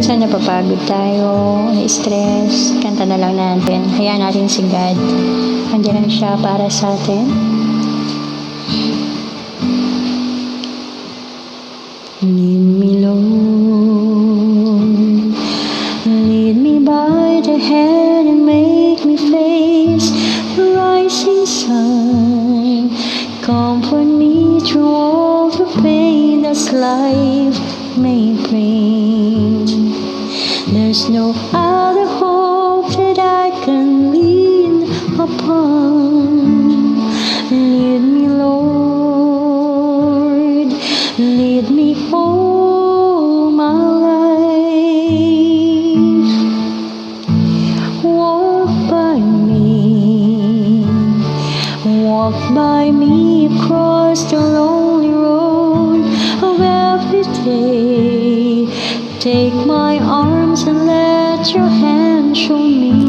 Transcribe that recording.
minsan napapagod tayo, na-stress, kanta na lang natin. Hayaan natin si God. Nandiyan lang siya para sa atin. Lead me, Lord. Lead me by the hand and make me face the rising sun. Comfort me through all the pain that life may bring. There's no other hope that I can lean upon. Lead me, Lord. Lead me all my life. Walk by me across the lonely road of every day. Take my arms and let your hand show me